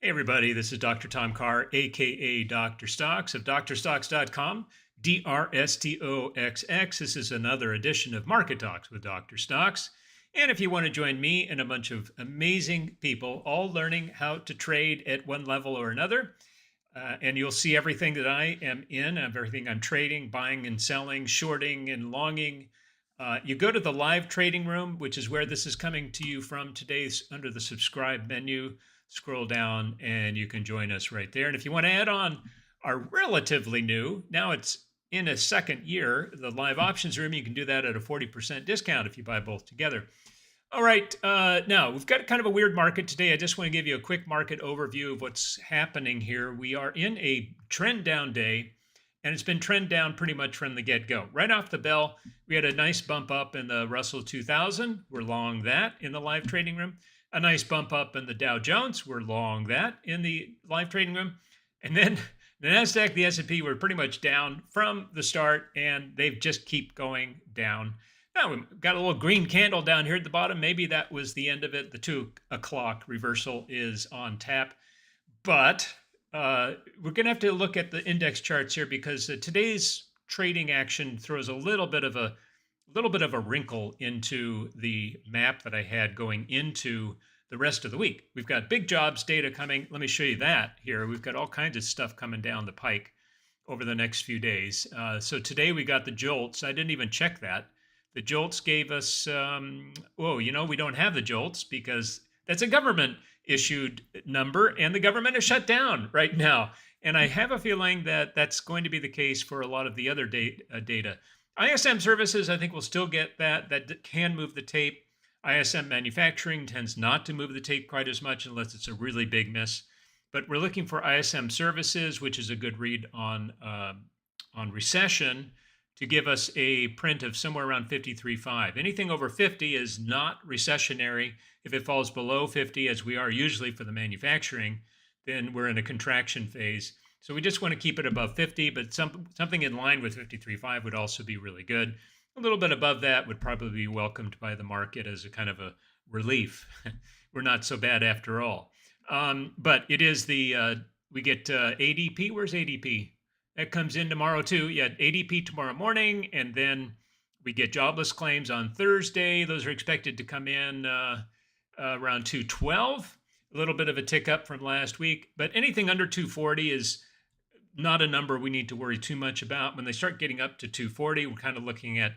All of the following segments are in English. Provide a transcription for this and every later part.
Hey everybody, this is Dr. Tom Carr, aka Dr. Stoxx of drstoxx.com, DRSTOXX. This is another edition of Market Talks with Dr. Stoxx. And if you want to join me and a bunch of amazing people, all learning how to trade at one level or another, and you'll see everything that I am in, everything I'm trading, buying and selling, shorting and longing. You go to the live trading room, which is where this is coming to you from today's under the subscribe menu. Scroll down and you can join us right there. And if you want to add on our relatively new, now it's in a second year, the live options room, you can do that at a 40% discount if you buy both together. All right, now we've got kind of a weird market today. I just want to give you a quick market overview of what's happening here. We are in a trend down day, and it's been trend down pretty much from the get-go. Right off the bell, we had a nice bump up in the Russell 2000. We're long that in the live trading room. A nice bump up in the Dow Jones. We're long that in the live trading room. And then the NASDAQ, the S&P were pretty much down from the start, and they've just keep going down. Now, we've got a little green candle down here at the bottom. Maybe that was the end of it. The 2 o'clock reversal is on tap. But we're going to have to look at the index charts here because today's trading action throws a little bit of a wrinkle into the map that I had going into the rest of the week. We've got big jobs data coming. Let me show you that here. We've got all kinds of stuff coming down the pike over the next few days. So today we got the jolts. I didn't even check that. The jolts gave us, we don't have the jolts because that's a government issued number and the government is shut down right now. And I have a feeling that that's going to be the case for a lot of the other data. ISM services, I think we'll still get that. That can move the tape. ISM manufacturing tends not to move the tape quite as much unless it's a really big miss. But we're looking for ISM services, which is a good read on recession, to give us a print of somewhere around 53.5. Anything over 50 is not recessionary. If it falls below 50, as we are usually for the manufacturing, then we're in a contraction phase. So we just want to keep it above 50, but something in line with 53.5 would also be really good. A little bit above that would probably be welcomed by the market as a kind of a relief. We're not so bad after all. But it is we get ADP. Where's ADP? That comes in tomorrow too. Yeah, ADP tomorrow morning, and then we get jobless claims on Thursday. Those are expected to come in around 212. A little bit of a tick up from last week, but anything under 240 is not a number we need to worry too much about. When they start getting up to 240, we're kind of looking at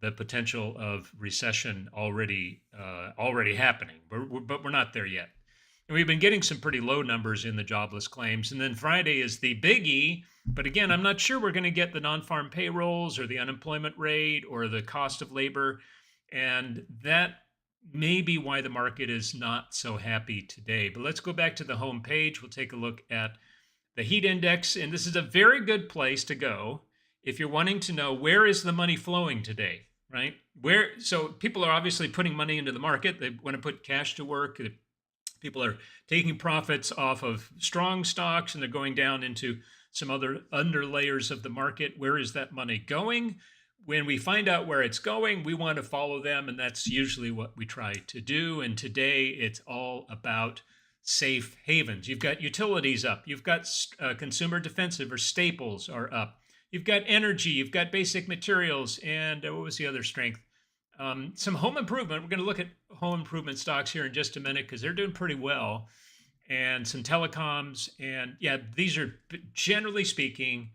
the potential of recession already happening, but we're not there yet. And we've been getting some pretty low numbers in the jobless claims. And then Friday is the biggie. But again, I'm not sure we're going to get the non-farm payrolls or the unemployment rate or the cost of labor. And that may be why the market is not so happy today. But let's go back to the home page. We'll take a look at the heat index. And this is a very good place to go if you're wanting to know where is the money flowing today, right? So people are obviously putting money into the market. They want to put cash to work. People are taking profits off of strong stocks and they're going down into some other under layers of the market. Where is that money going? When we find out where it's going, we want to follow them, and that's usually what we try to do. And today it's all about safe havens. You've got utilities up. You've got consumer defensive or staples are up. You've got energy. You've got basic materials. And what was the other strength? Some home improvement. We're going to look at home improvement stocks here in just a minute because they're doing pretty well. And some telecoms. And yeah, these are, generally speaking,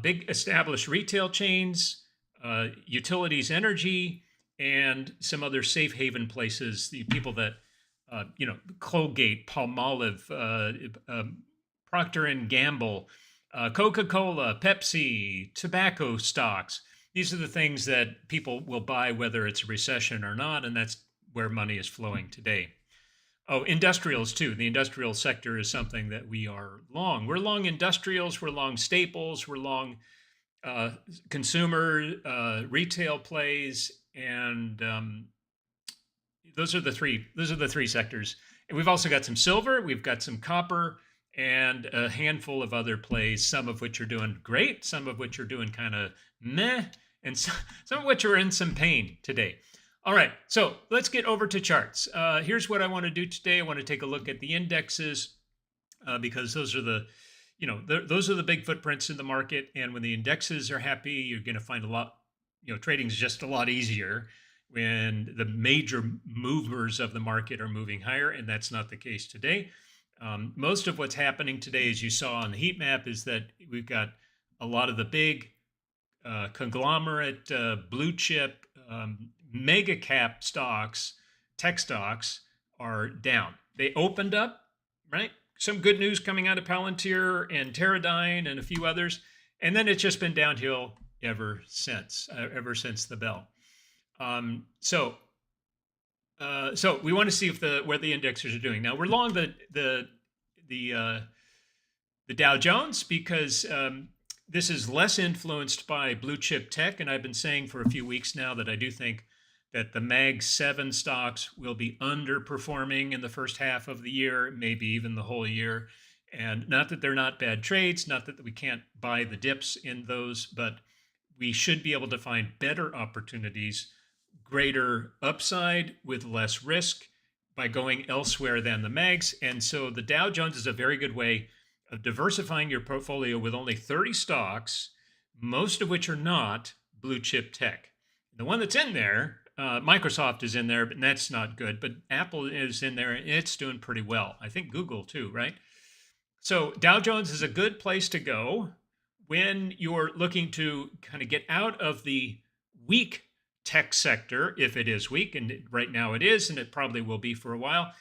big established retail chains, utilities, energy, and some other safe haven places. The people that, Colgate, Palmolive, Procter & Gamble, Coca-Cola, Pepsi, tobacco stocks. These are the things that people will buy whether it's a recession or not, and that's where money is flowing today. Oh, industrials too. The industrial sector is something that we are long. We're long industrials, we're long staples, we're long consumer retail plays, and those are the three sectors. And we've also got some silver, we've got some copper, and a handful of other plays, some of which are doing great, some of which are doing kind of meh, and some of which are in some pain today. All right, so let's get over to charts. Here's what I want to do today. I want to take a look at the indexes because those are the, those are the big footprints in the market. And when the indexes are happy, you're going to find a lot, trading is just a lot easier when the major movers of the market are moving higher. And that's not the case today. Most of what's happening today, as you saw on the heat map, is that we've got a lot of the big conglomerate, blue chip, mega cap stocks, tech stocks are down. They opened up, right? Some good news coming out of Palantir and Teradyne and a few others. And then it's just been downhill ever since the bell. So we want to see if where the indexers are doing. Now we're long the Dow Jones because this is less influenced by blue chip tech, and I've been saying for a few weeks now that I do think that the Mag 7 stocks will be underperforming in the first half of the year, maybe even the whole year. And not that they're not bad trades, not that we can't buy the dips in those, but we should be able to find better opportunities, greater upside with less risk by going elsewhere than the mags. And so the Dow Jones is a very good way of diversifying your portfolio with only 30 stocks, most of which are not blue chip tech. The one that's in there, Microsoft is in there, but that's not good. But Apple is in there, and it's doing pretty well. I think Google too, right? So Dow Jones is a good place to go when you're looking to kind of get out of the weak tech sector, if it is weak, and right now it is, and it probably will be for a while.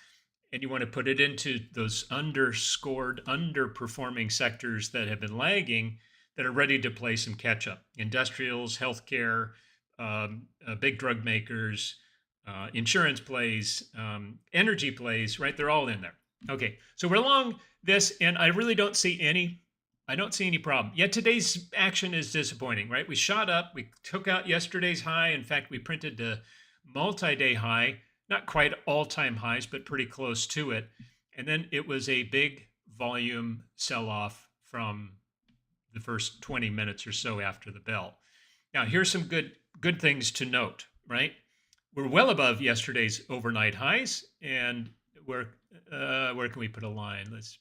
And you want to put it into those underscored, underperforming sectors that have been lagging, that are ready to play some catch up. Industrials, healthcare, big drug makers, insurance plays, energy plays, right? They're all in there. Okay, so we're along this, and I really don't see any problem. Yet today's action is disappointing, right? We shot up, we took out yesterday's high. In fact, we printed a multi-day high, not quite all-time highs, but pretty close to it. And then it was a big volume sell-off from the first 20 minutes or so after the bell. Now, here's some good things to note, right? We're well above yesterday's overnight highs, and where can we put a line? Let's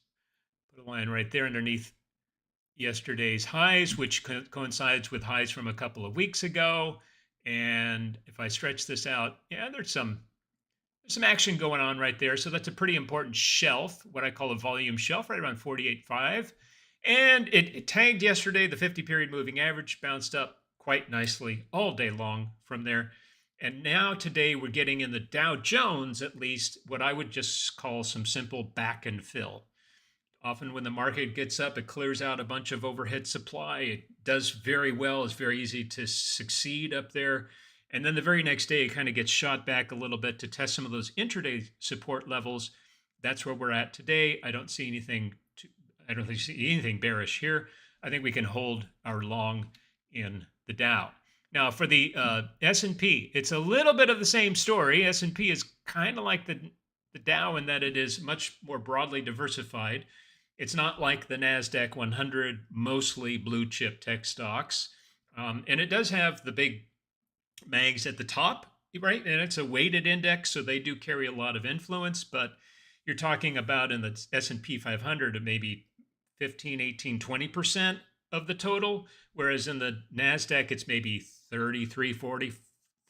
put a line right there underneath yesterday's highs, which coincides with highs from a couple of weeks ago. And if I stretch this out, yeah, there's some action going on right there. So that's a pretty important shelf, what I call a volume shelf, right around 48.5. And it tagged yesterday. The 50-period moving average bounced up quite nicely all day long from there. And now today we're getting in the Dow Jones, at least, what I would just call some simple back and fill. Often when the market gets up, it clears out a bunch of overhead supply. It does very well. It's very easy to succeed up there. And then the very next day, it kind of gets shot back a little bit to test some of those intraday support levels. That's where we're at today. I don't see anything bearish here. I think we can hold our long in the Dow. Now for the S&P, it's a little bit of the same story. S&P is kind of like the Dow in that it is much more broadly diversified. It's not like the NASDAQ 100, mostly blue chip tech stocks. And it does have the big mags at the top, right? And it's a weighted index, so they do carry a lot of influence. But you're talking about in the S&P 500 maybe 15, 18, 20% of the total, whereas in the NASDAQ, it's maybe 33, 40,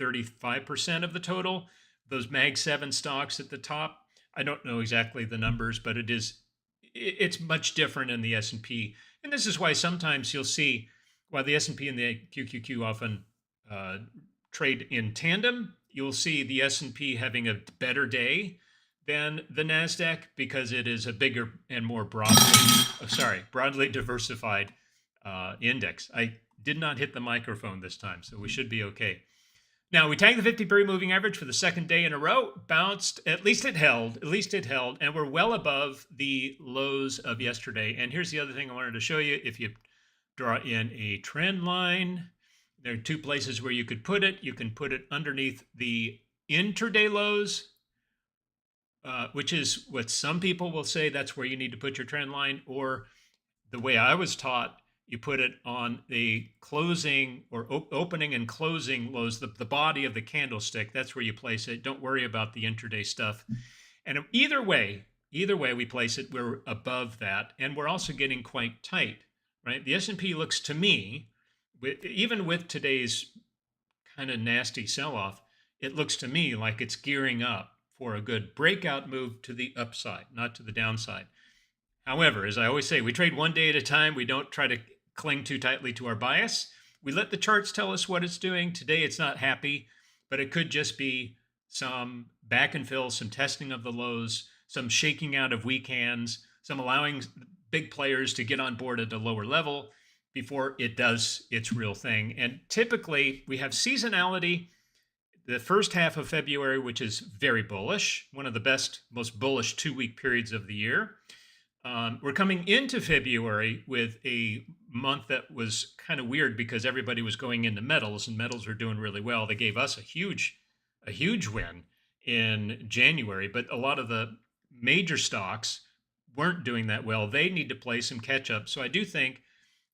35% of the total. Those Mag 7 stocks at the top, I don't know exactly the numbers, but it's much different in the S&P. And this is why sometimes you'll see, while the S&P and the QQQ often trade in tandem, you'll see the S&P having a better day than the NASDAQ because it is a bigger and more broadly diversified index. I did not hit the microphone this time, so we should be okay. Now, we tagged the 50-period moving average for the second day in a row, bounced, at least it held, and we're well above the lows of yesterday. And here's the other thing I wanted to show you. If you draw in a trend line, there are two places where you could put it. You can put it underneath the intraday lows, which is what some people will say that's where you need to put your trend line, or the way I was taught, you put it on the closing or opening and closing lows, the body of the candlestick. That's where you place it. Don't worry about the intraday stuff. And either way, Either way we place it, we're above that, and we're also getting quite tight, right? The S&P looks to me, even with today's kind of nasty sell-off, it looks to me like it's gearing up for a good breakout move to the upside, not to the downside. However, as I always say, we trade one day at a time. We don't try to cling too tightly to our bias. We let the charts tell us what it's doing. Today it's not happy, but it could just be some back and fill, some testing of the lows, some shaking out of weak hands, some allowing big players to get on board at a lower level before it does its real thing. And typically we have seasonality the first half of February, which is very bullish, one of the best, most bullish 2-week periods of the year. We're coming into February with a month that was kind of weird because everybody was going into metals, and metals were doing really well. They gave us a huge win in January, but a lot of the major stocks weren't doing that well. They need to play some catch up. So I do think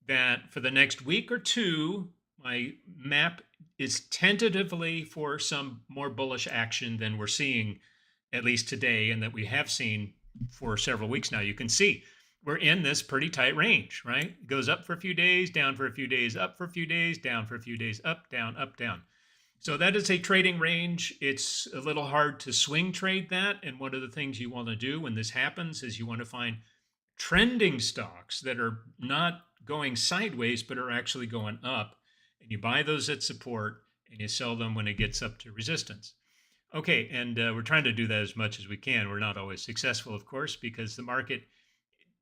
that for the next week or two, my map is tentatively for some more bullish action than we're seeing, at least today, and that we have seen for several weeks now. You can see we're in this pretty tight range, right? It goes up for a few days, down for a few days, up for a few days, down for a few days, up, down, up, down. So that is a trading range. It's a little hard to swing trade that. And one of the things you want to do when this happens is you want to find trending stocks that are not going sideways, but are actually going up. And you buy those at support and you sell them when it gets up to resistance. Okay, and we're trying to do that as much as we can. We're not always successful, of course, because the market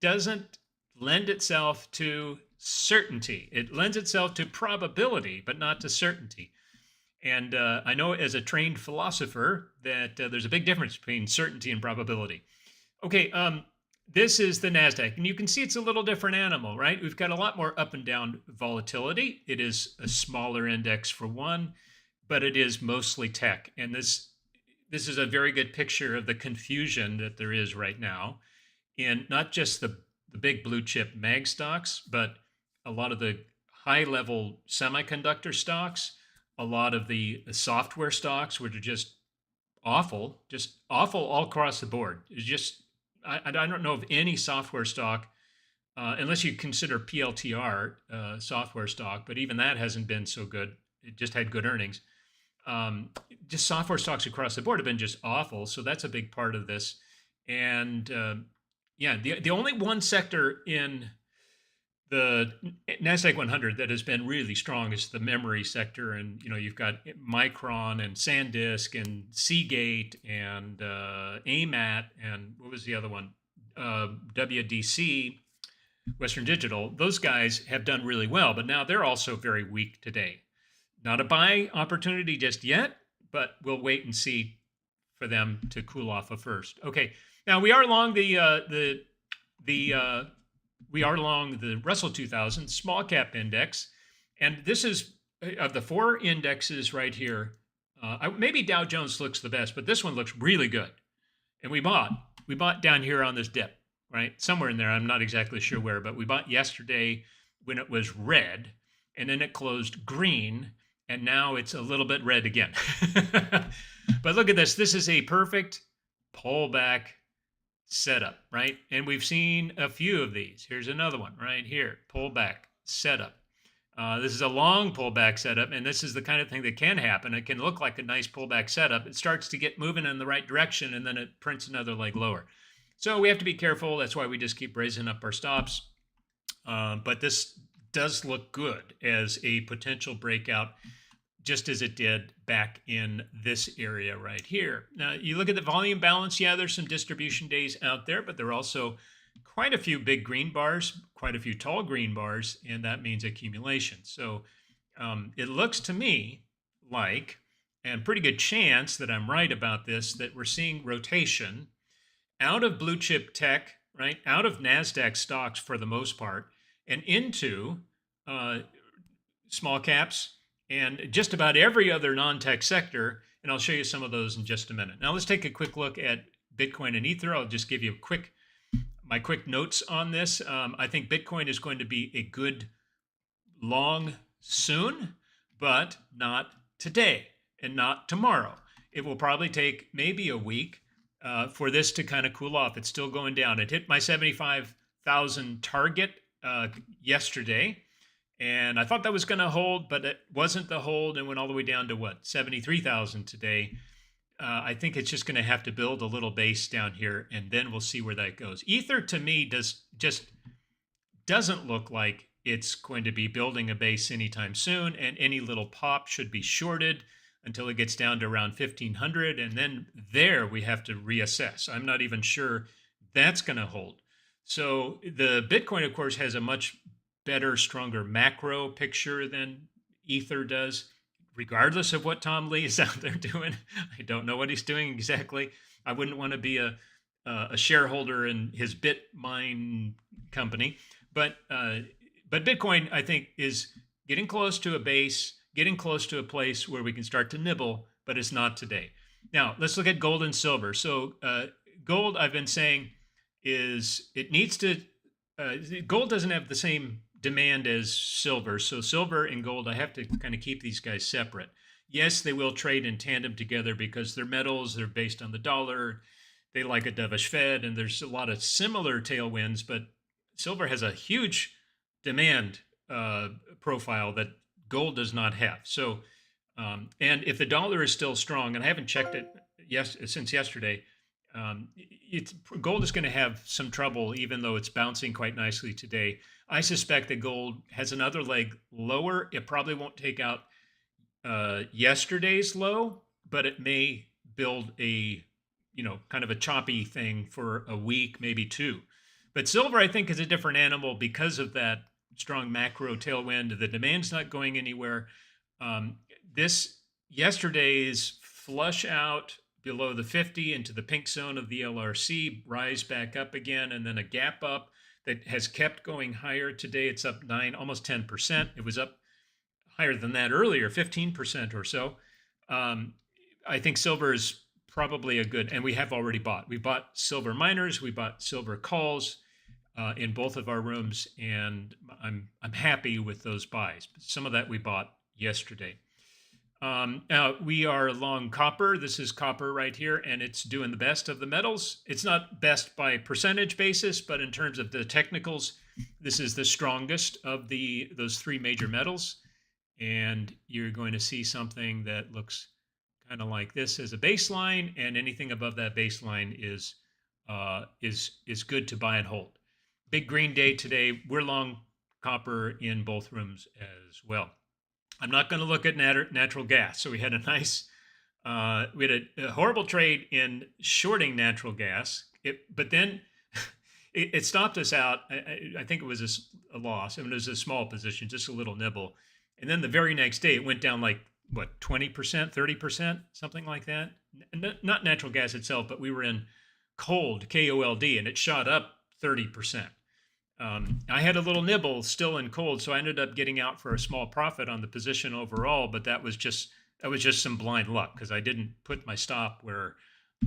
doesn't lend itself to certainty. It lends itself to probability, but not to certainty. And I know as a trained philosopher that there's a big difference between certainty and probability. Okay, this is the NASDAQ, and you can see it's a little different animal, right? We've got a lot more up and down volatility. It is a smaller index for one, but it is mostly tech. And this is a very good picture of the confusion that there is right now in not just the big blue chip mag stocks, but a lot of the high level semiconductor stocks, a lot of the software stocks, which are just awful all across the board. It's just, I don't know of any software stock, unless you consider PLTR software stock, but even that hasn't been so good. It just had good earnings. Just software stocks across the board have been just awful. So that's a big part of this. And yeah, the only one sector in the NASDAQ 100 that has been really strong is the memory sector. And, you know, you've got Micron and SanDisk and Seagate and AMAT and what was the other one? WDC, Western Digital. Those guys have done really well, but now they're also very weak today. Not a buy opportunity just yet, but we'll wait and see for them to cool off first. Okay, now we are along the Russell 2000 small cap index, and this is of the four indexes right here. Maybe Dow Jones looks the best, but this one looks really good. And we bought down here on this dip, right? Somewhere in there, I'm not exactly sure where, but we bought yesterday when it was red, and then it closed green. And now it's a little bit red again. But look at this. This is a perfect pullback setup, right? And we've seen a few of these. Here's another one right here. Pullback setup. This is a long pullback setup, and this is the kind of thing that can happen. It can look like a nice pullback setup. It starts to get moving in the right direction, and then it prints another leg lower. So we have to be careful. That's why we just keep raising up our stops. But this does look good as a potential breakout, just as it did back in this area right here. Now, you look at the volume balance, yeah, there's some distribution days out there, but there are also quite a few big green bars, quite a few tall green bars, and that means accumulation. So it looks to me like, and pretty good chance that I'm right about this, that we're seeing rotation out of blue chip tech, right, out of NASDAQ stocks for the most part, and into small caps, and just about every other non-tech sector, and I'll show you some of those in just a minute. Now let's take a quick look at Bitcoin and Ether. I'll just give you my quick notes on this. I think Bitcoin is going to be a good long soon, but not today and not tomorrow. It will probably take maybe a week for this to kind of cool off. It's still going down. It hit my 75,000 target yesterday, and I thought that was going to hold, but it wasn't the hold and went all the way down to what, 73,000 today. I think it's just going to have to build a little base down here, and then we'll see where that goes. Ether to me doesn't look like it's going to be building a base anytime soon, and any little pop should be shorted until it gets down to around 1500, and then there we have to reassess. I'm not even sure that's going to hold. So the Bitcoin, of course, has a much better, stronger macro picture than Ether does, regardless of what Tom Lee is out there doing. I don't know what he's doing exactly. I wouldn't want to be a shareholder in his Bitmine company, but Bitcoin, I think, is getting close to a base, getting close to a place where we can start to nibble, but it's not today. Now, let's look at gold and silver. So gold, I've been saying, it needs to, gold doesn't have the same demand as silver. So silver and gold, I have to kind of keep these guys separate. Yes, they will trade in tandem together because they're metals, they're based on the dollar, they like a dovish Fed, and there's a lot of similar tailwinds, but silver has a huge demand profile that gold does not have. So, and if the dollar is still strong, and I haven't checked it since yesterday, gold is going to have some trouble, even though it's bouncing quite nicely today. I suspect that gold has another leg lower. It probably won't take out yesterday's low, but it may build a, kind of a choppy thing for a week, maybe two. But silver, I think, is a different animal because of that strong macro tailwind. The demand's not going anywhere. This yesterday's flush out below the 50 into the pink zone of the LRC, rise back up again, and then a gap up that has kept going higher. Today it's up almost 10%. It was up higher than that earlier, 15% or so. I think silver is probably a good, and we have already bought. We bought silver miners, we bought silver calls in both of our rooms, and I'm happy with those buys. Some of that we bought yesterday. Now we are long copper. This is copper right here, and it's doing the best of the metals. It's not best by percentage basis, but in terms of the technicals, this is the strongest of those three major metals. And you're going to see something that looks kind of like this as a baseline, and anything above that baseline is good to buy and hold. Big green day today. We're long copper in both rooms as well. I'm not going to look at natural gas. So we had a horrible trade in shorting natural gas, but then it stopped us out. I think it was a loss. I mean, it was a small position, just a little nibble. And then the very next day, it went down like, what, 20%, 30%, something like that? Not natural gas itself, but we were in cold, KOLD, and it shot up 30%. I had a little nibble still in cold, so I ended up getting out for a small profit on the position overall, but that was just some blind luck because I didn't put my stop where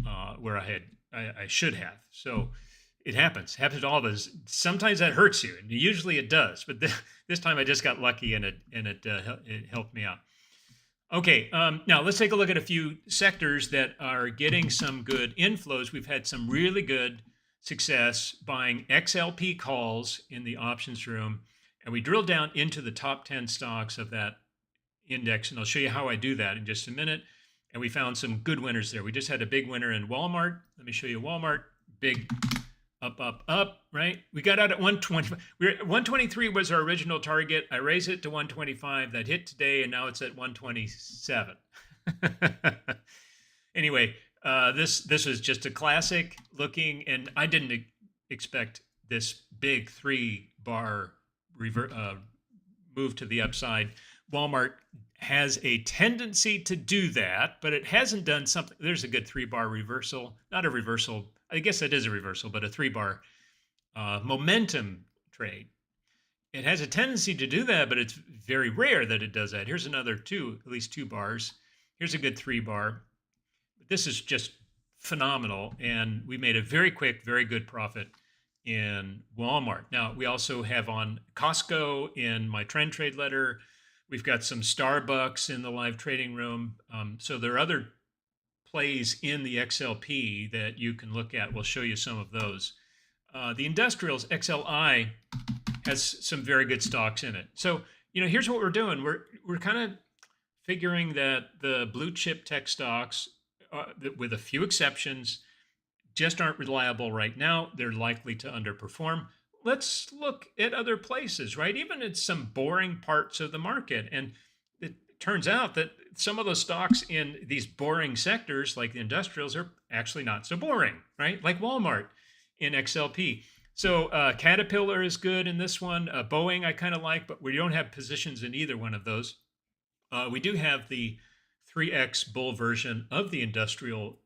I should have. So it happens to all of us. Sometimes that hurts you, and usually it does. But this time I just got lucky, and it helped me out. Okay, now let's take a look at a few sectors that are getting some good inflows. We've had some really good success buying XLP calls in the options room, and we drilled down into the top 10 stocks of that index, and I'll show you how I do that in just a minute. And we found some good winners there. We just had a big winner in Walmart. Let me show you Walmart. Big up, right? We got out at 120. 123 was our original target. I raised it to 125. That hit today, and now it's at 127. Anyway, this was just a classic looking, and I didn't expect this big 3-bar move to the upside. Walmart has a tendency to do that, but it hasn't done something. There's a good 3-bar reversal, not a reversal. I guess it is a reversal, but a 3-bar momentum trade. It has a tendency to do that, but it's very rare that it does that. Here's another at least 2 bars. Here's a good 3-bar. This is just phenomenal, and we made a very quick, very good profit in Walmart. Now, we also have on Costco in my trend trade letter. We've got some Starbucks in the live trading room. So there are other plays in the XLP that you can look at. We'll show you some of those. The industrials, XLI, has some very good stocks in it. So, here's what we're doing. We're kind of figuring that the blue chip tech stocks, with a few exceptions, just aren't reliable right now. They're likely to underperform. Let's look at other places, right? Even at some boring parts of the market. And it turns out that some of those stocks in these boring sectors, like the industrials, are actually not so boring, right? Like Walmart in XLP. So Caterpillar is good in this one. Boeing I kind of like, but we don't have positions in either one of those. We do have the 3X bull version of the industrial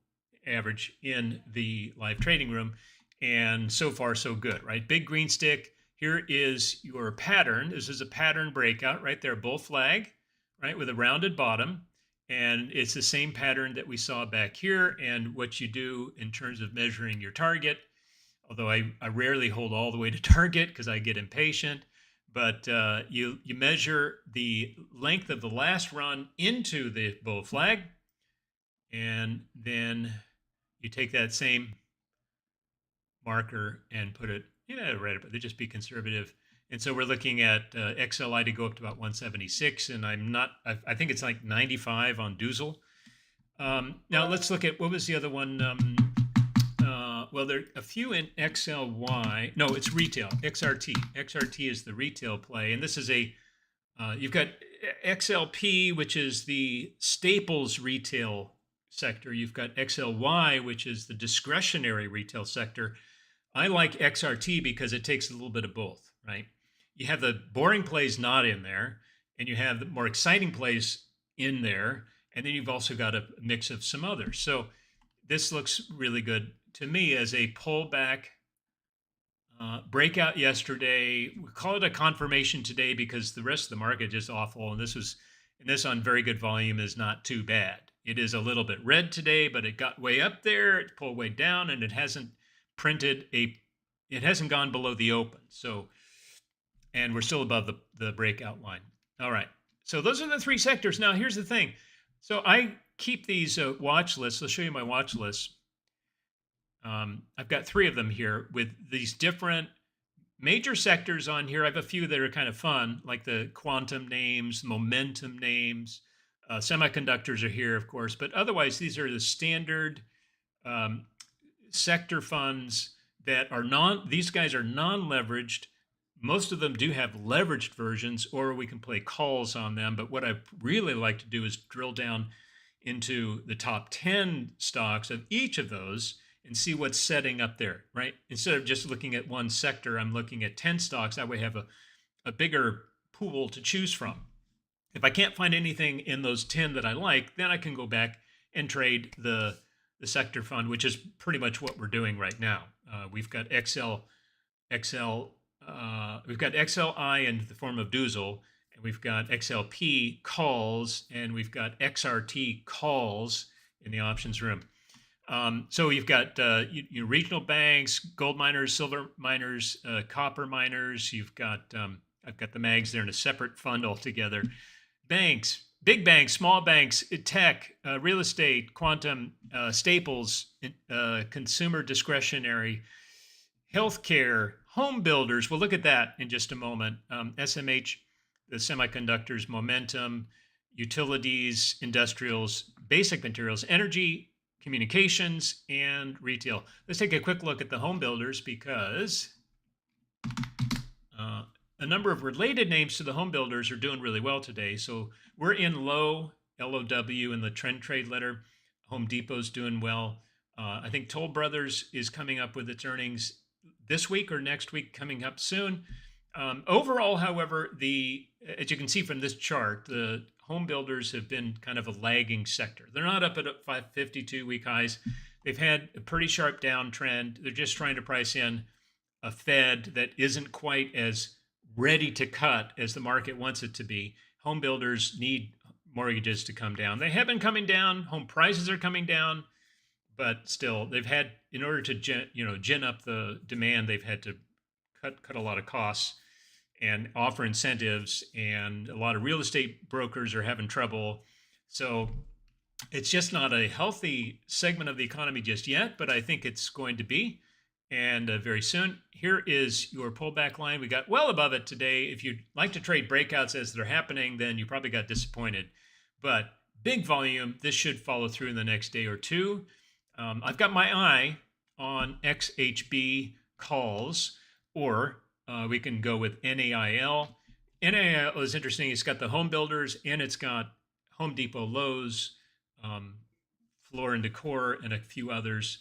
average in the live trading room. And so far, so good, right? Big green stick. Here is your pattern. This is a pattern breakout right there, bull flag, right, with a rounded bottom. And it's the same pattern that we saw back here. And what you do in terms of measuring your target, although I rarely hold all the way to target because I get impatient, but you measure the length of the last run into the bull flag, and then you take that same marker and put it, right up. They just be conservative. And so we're looking at XLI to go up to about 176, and I think it's like 95 on Doozle. Now let's look at, what was the other one? Well, there are a few in XLY. No, it's retail, XRT. XRT is the retail play. And this is you've got XLP, which is the staples retail sector. You've got XLY, which is the discretionary retail sector. I like XRT because it takes a little bit of both, right? You have the boring plays not in there, and you have the more exciting plays in there, and then you've also got a mix of some others. So this looks really good to me as a pullback breakout yesterday. We call it a confirmation today because the rest of the market is awful, and this on very good volume is not too bad. It is a little bit red today, but it got way up there, it pulled way down, and it hasn't gone below the open. So, and we're still above the breakout line. All right. So those are the three sectors. Now, here's the thing. So I keep these watch lists. I'll show you my watch lists. I've got three of them here with these different major sectors on here. I have a few that are kind of fun, like the quantum names, momentum names. Semiconductors are here, of course, but otherwise, these are the standard sector funds that are these guys are non-leveraged. Most of them do have leveraged versions, or we can play calls on them. But what I really like to do is drill down into the top 10 stocks of each of those and see what's setting up there, right? Instead of just looking at one sector, I'm looking at 10 stocks. That way I have a bigger pool to choose from. If I can't find anything in those 10 that I like, then I can go back and trade the sector fund, which is pretty much what we're doing right now. We've got we've got XLI in the form of Doozle, and we've got XLP calls, and we've got XRT calls in the options room. So you've got regional banks, gold miners, silver miners, copper miners. You've got I've got the mags there in a separate fund altogether. Banks, big banks, small banks, tech, real estate, quantum, staples, consumer discretionary, healthcare, home builders. We'll look at that in just a moment. SMH, the semiconductors, momentum, utilities, industrials, basic materials, energy, communications, and retail. Let's take a quick look at the home builders because a number of related names to the home builders are doing really well today. So we're in low, LOW in the trend trade letter. Home Depot's doing well. I think Toll Brothers is coming up with its earnings this week or next week, coming up soon. Overall, however, as you can see from this chart, the home builders have been kind of a lagging sector. They're not up at 52-week highs. They've had a pretty sharp downtrend. They're just trying to price in a Fed that isn't quite as ready to cut as the market wants it to be. Home builders need mortgages to come down. They have been coming down. Home prices are coming down, but still, they've had, in order to gin up the demand, they've had to cut a lot of costs and offer incentives, and a lot of real estate brokers are having trouble. So It's just not a healthy segment of the economy just yet, but I think it's going to be. And very soon, here is your pullback line. We got well above it today. If you'd like to trade breakouts as they're happening, then you probably got disappointed. But big volume, this should follow through in the next day or two. I've got my eye on XHB calls, or we can go with NAIL. NAIL is interesting. It's got the home builders and it's got Home Depot, Lowe's, Floor and Decor, and a few others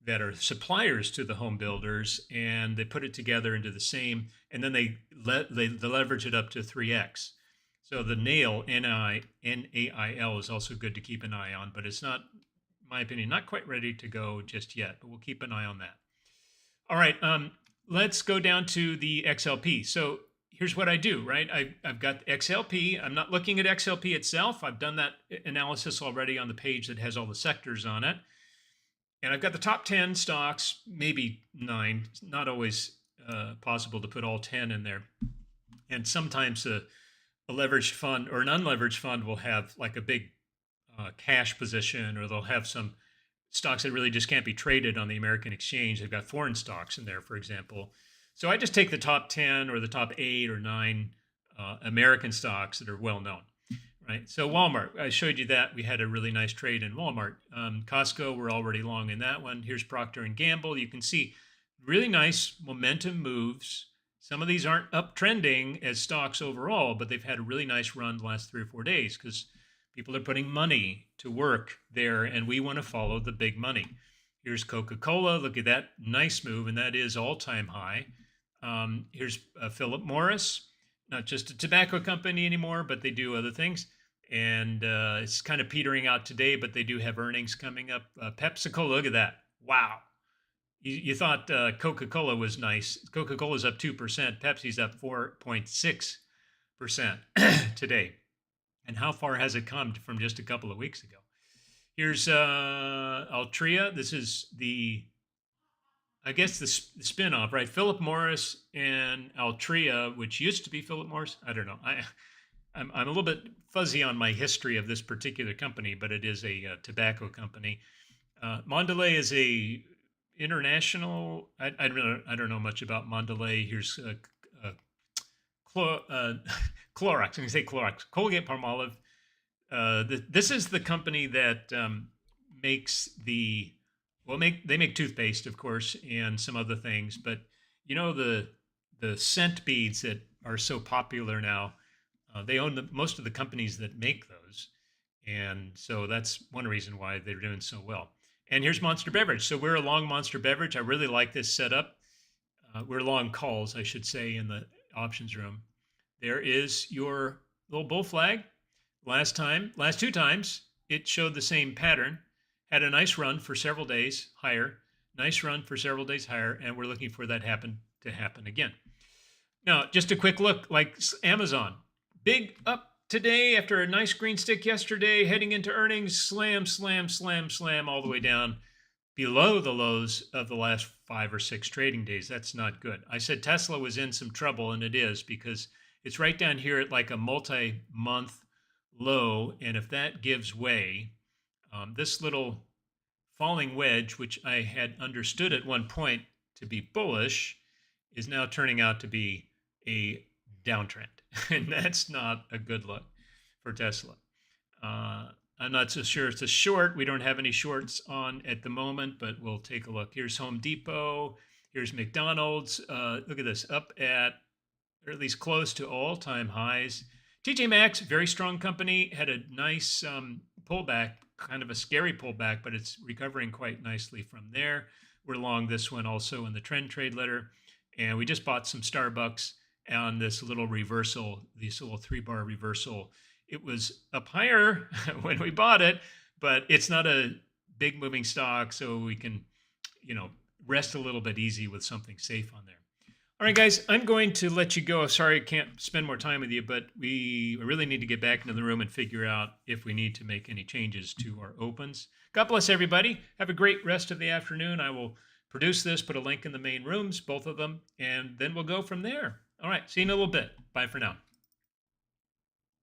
that are suppliers to the home builders, and they put it together into the same, and then they leverage it up to 3x. So the NAIL, NAIL, is also good to keep an eye on, but it's not, in my opinion, not quite ready to go just yet, but we'll keep an eye on that. All right, let's go down to the XLP. So here's what I do, right? I've got XLP. I'm not looking at XLP itself. I've done that analysis already on the page that has all the sectors on it. And I've got the top 10 stocks, maybe 9. It's not always possible to put all 10 in there. And sometimes a leveraged fund or an unleveraged fund will have like a big cash position, or they'll have some stocks that really just can't be traded on the American exchange. They've got foreign stocks in there, for example. So I just take the top 10 or the top 8 or 9 American stocks that are well known, right? So Walmart, I showed you that. We had a really nice trade in Walmart. Costco, we're already long in that one. Here's Procter & Gamble. You can see really nice momentum moves. Some of these aren't uptrending as stocks overall, but they've had a really nice run the last 3 or 4 days because people are putting money to work there, and we want to follow the big money. Here's Coca-Cola. Look at that nice move, and that is all-time high. Here's Philip Morris, not just a tobacco company anymore, but they do other things. And it's kind of petering out today, but they do have earnings coming up. PepsiCo, look at that. Wow. You thought Coca-Cola was nice. Coca-Cola's up 2%. Pepsi's up 4.6% today. And how far has it come from just a couple of weeks ago? Here's Altria. This is the, I guess, the spinoff, right? Philip Morris and Altria, which used to be Philip Morris. I don't know. I'm a little bit fuzzy on my history of this particular company, but it is a tobacco company. Mondelez is a international. I don't know much about Mondelez. Here's Clorox. I'm going to say Clorox. Colgate-Palmolive. This is the company that makes the, well, they make toothpaste, of course, and some other things. But you know the scent beads that are so popular now. They own most of the companies that make those, and so that's one reason why they're doing so well. And here's Monster Beverage. So we're a long Monster Beverage. I really like this setup. We're long calls, I should say, in the options room. There is your little bull flag. Last 2 times, it showed the same pattern. Had a nice run for several days higher. Nice run for several days higher, and we're looking for that to happen again. Now, just a quick look, like Amazon. Big up today after a nice green stick yesterday, heading into earnings, slam, slam, slam, slam, all the way down below the lows of the last 5 or 6 trading days. That's not good. I said Tesla was in some trouble, and it is, because it's right down here at like a multi-month low, and if that gives way, this little falling wedge, which I had understood at one point to be bullish, is now turning out to be a downtrend. And that's not a good look for Tesla. I'm not so sure it's a short. We don't have any shorts on at the moment, but we'll take a look. Here's Home Depot. Here's McDonald's. Look at this, up at, or at least close to all-time highs. TJ Maxx, very strong company, had a nice pullback, kind of a scary pullback, but it's recovering quite nicely from there. We're long this one also in the trend trade letter. And we just bought some Starbucks on this little reversal, this little 3-bar reversal. It was up higher when we bought it, but it's not a big moving stock, so we can, rest a little bit easy with something safe on there. All right, guys, I'm going to let you go. Sorry I can't spend more time with you, but we really need to get back into the room and figure out if we need to make any changes to our opens. God bless everybody. Have a great rest of the afternoon. I will produce this, put a link in the main rooms, both of them, and then we'll go from there. All right, see you in a little bit. Bye for now.